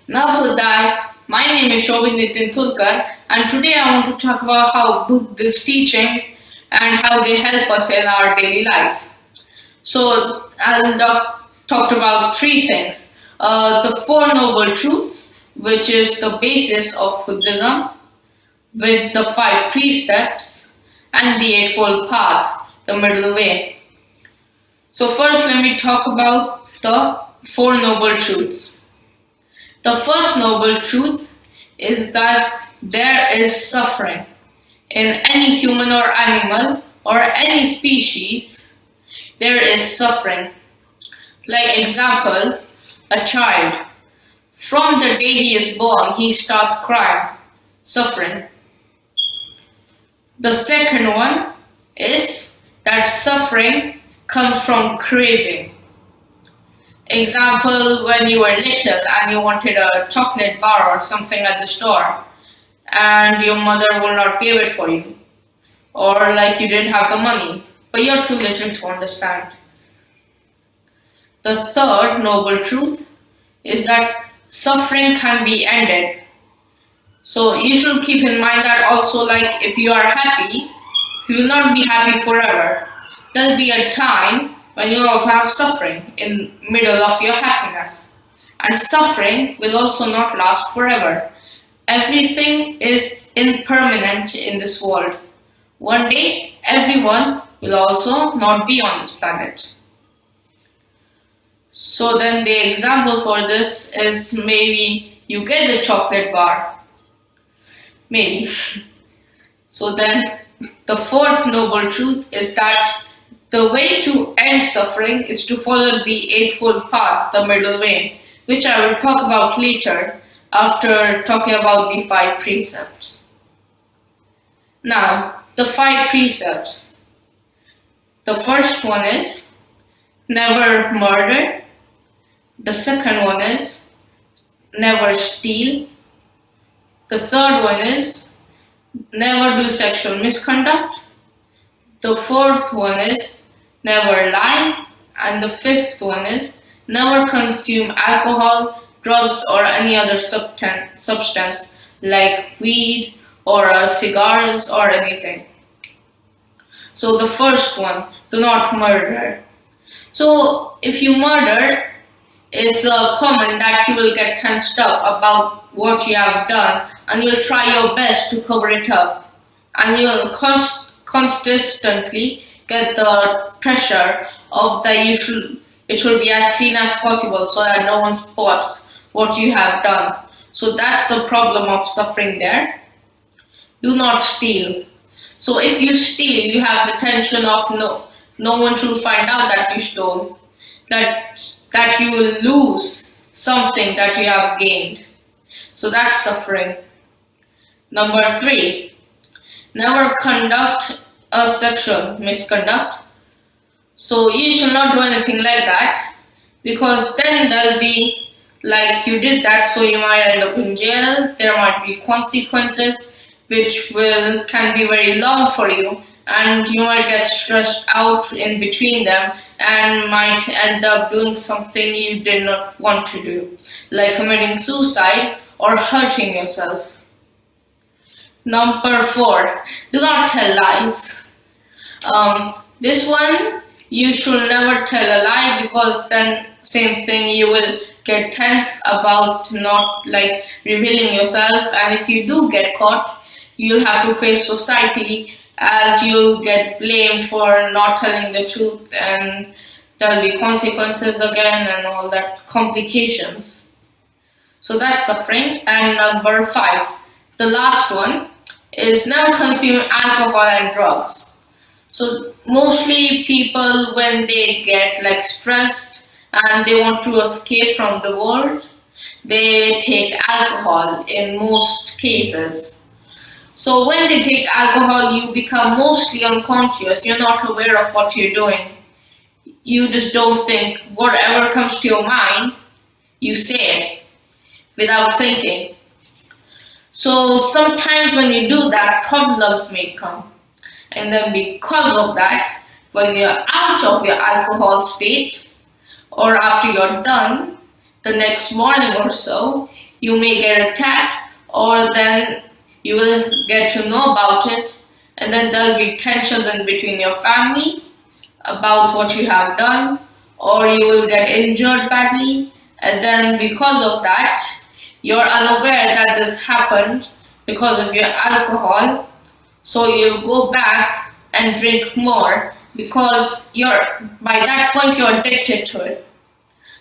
Navudai. My name is Shobhit Thulkar, and today I want to talk about how Buddhist teachings and how they help us in our daily life. So I'll talk about three things: the Four Noble Truths, which is the basis of Buddhism, with the five precepts, and the Eightfold Path, the middle way. So first, let me talk about the Four Noble Truths. The first noble truth is that there is suffering in any human or animal or any species. There is suffering. Like example, a child. From the day he is born, he starts crying, suffering. The second one is that suffering comes from craving. Example, when you were little and you wanted a chocolate bar or something at the store and your mother will not give it for you, or like you didn't have the money but you're too little to understand. The third noble truth is that suffering can be ended. So you should keep in mind that also, like, if you are happy, you will not be happy forever. There'll be a time when you also have suffering in middle of your happiness. And suffering will also not last forever. Everything is impermanent in this world. One day, everyone will also not be on this planet. So then the example for this is maybe you get the chocolate bar. Maybe. So then the fourth noble truth is that the way to end suffering is to follow the Eightfold Path, the middle way, which I will talk about later after talking about the five precepts. Now, the five precepts. The first one is never murder. The second one is never steal. The third one is never do sexual misconduct. The fourth one is never lie. And the fifth one is never consume alcohol, drugs, or any other substance like weed or cigars or anything. So the first one, do not murder. So if you murder, it's common that you will get tensed up about what you have done and you'll try your best to cover it up. And you'll consistently get the pressure of that it should be as clean as possible so that no one spots what you have done. So that's the problem of suffering there. Do not steal. So if you steal, you have the tension of no one should find out that you stole. That you will lose something that you have gained. So that's suffering. Number 3, never conduct a sexual misconduct. So you should not do anything like that, because then there'll be like you did that, so you might end up in jail. There might be consequences which can be very long for you, and you might get stressed out in between them and might end up doing something you did not want to do, like committing suicide or hurting yourself. Number 4, do not tell lies. This one, you should never tell a lie, because then same thing, you will get tense about not like revealing yourself, and if you do get caught, you'll have to face society as you'll get blamed for not telling the truth, and there'll be consequences again and all that complications. So that's suffering. And number 5, the last one, is never consume alcohol and drugs. So mostly people, when they get like stressed and they want to escape from the world, they take alcohol in most cases. So when they take alcohol, you become mostly unconscious. You're not aware of what you're doing. You just don't think. Whatever comes to your mind, you say it without thinking. So sometimes when you do that, problems may come. And then because of that, when you're out of your alcohol state, or after you're done, the next morning or so, you may get attacked, or then you will get to know about it, and then there'll be tensions in between your family about what you have done, or you will get injured badly, and then because of that, you're unaware that this happened because of your alcohol, so you'll go back and drink more because by that point you're addicted to it.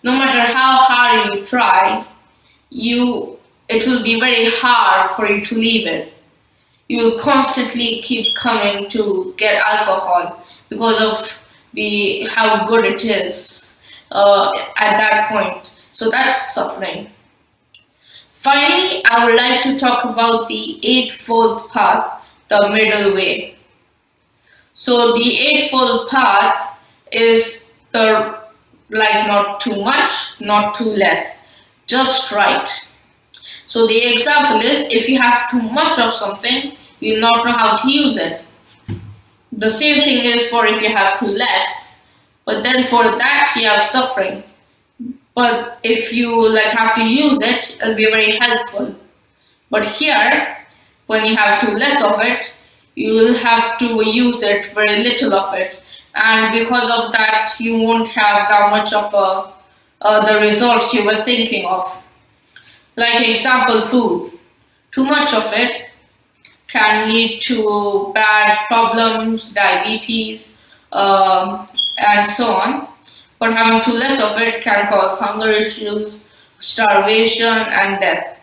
No matter how hard you try, it will be very hard for you to leave it. You will constantly keep coming to get alcohol because of how good it is at that point. So that's suffering. Finally, I would like to talk about the Eightfold Path, the middle way. So the Eightfold Path is not too much, not too less, just right. So the example is, if you have too much of something, you will not know how to use it. The same thing is for if you have too less, but then for that you have suffering. But if you have to use it, it'll be very helpful. But here, when you have too less of it, you will have to use it, very little of it. And because of that, you won't have that much of the results you were thinking of. Like example, food. Too much of it can lead to bad problems, diabetes, and so on. But having too less of it can cause hunger issues, starvation, and death.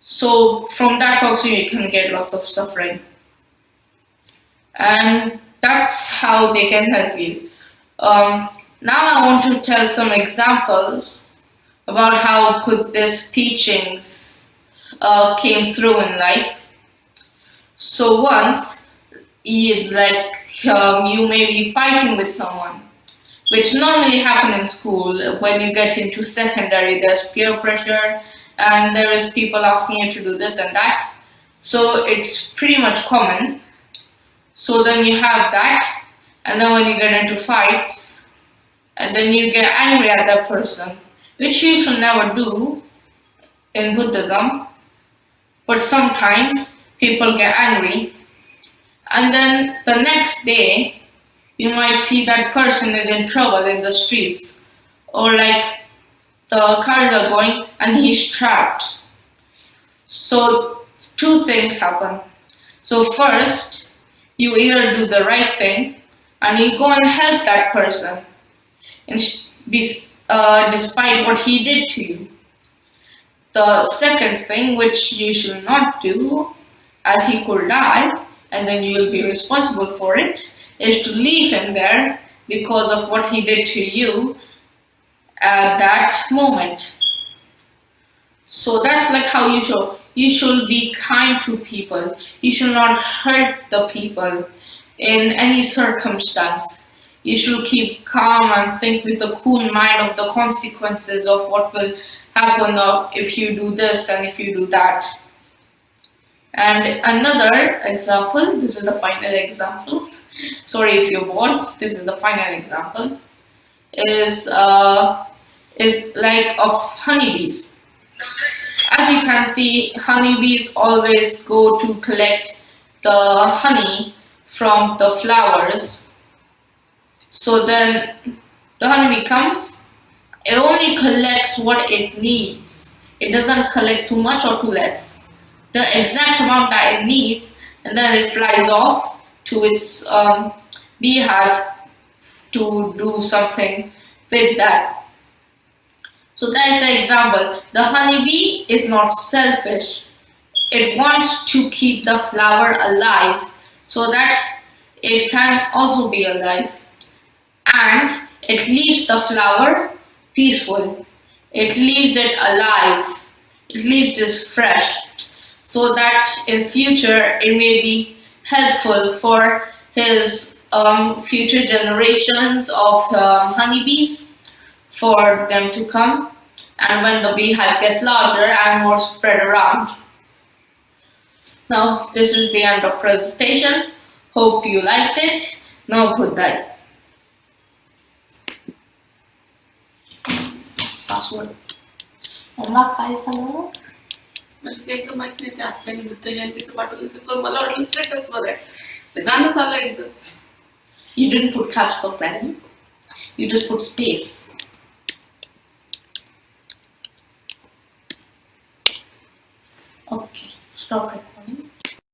So from that also you can get lots of suffering. And that's how they can help you. Now I want to tell some examples about how could these teachings came through in life. So once, you may be fighting with someone, which normally happen in school. When you get into secondary, there's peer pressure and there is people asking you to do this and that. So it's pretty much common. So then you have that, and then when you get into fights, and then you get angry at that person, which you should never do in Buddhism, but sometimes people get angry, and then the next day you might see that person is in trouble in the streets, or the cars are going and he's trapped. So two things happen. So first, you either do the right thing and you go and help that person despite what he did to you. The second thing, which you should not do, as he could die and then you will be responsible for it, is to leave him there because of what he did to you at that moment. So that's how you should be kind to people. You should not hurt the people in any circumstance. You should keep calm and think with a cool mind of the consequences of what will happen if you do this and if you do that. And another example, this is the final example. Sorry if you're bored, this is the final example, is of honeybees. As you can see, honeybees always go to collect the honey from the flowers. So then the honeybee comes, it only collects what it needs. It doesn't collect too much or too less. The exact amount that it needs, and then it flies off to its beehive to do something with that. So that is the example. The honeybee is not selfish. It wants to keep the flower alive so that it can also be alive. And it leaves the flower peaceful. It leaves it alive. It leaves it fresh so that in future it may be helpful for his future generations of honeybees, for them to come, and when the beehive gets larger and more spread around. Now this is the end of presentation. Hope you liked it. Now good night. Password. मम्मा काय झालं? म्हणजे ते एकदम माहित नाही ते आत्याने बुद्ध जयंतीचं पाठवलं तर मला वाटलं स्टेटस वर आहे ते गाणं झालं एकदम. You didn't put caps lock then. You just put space. Okay, stop it.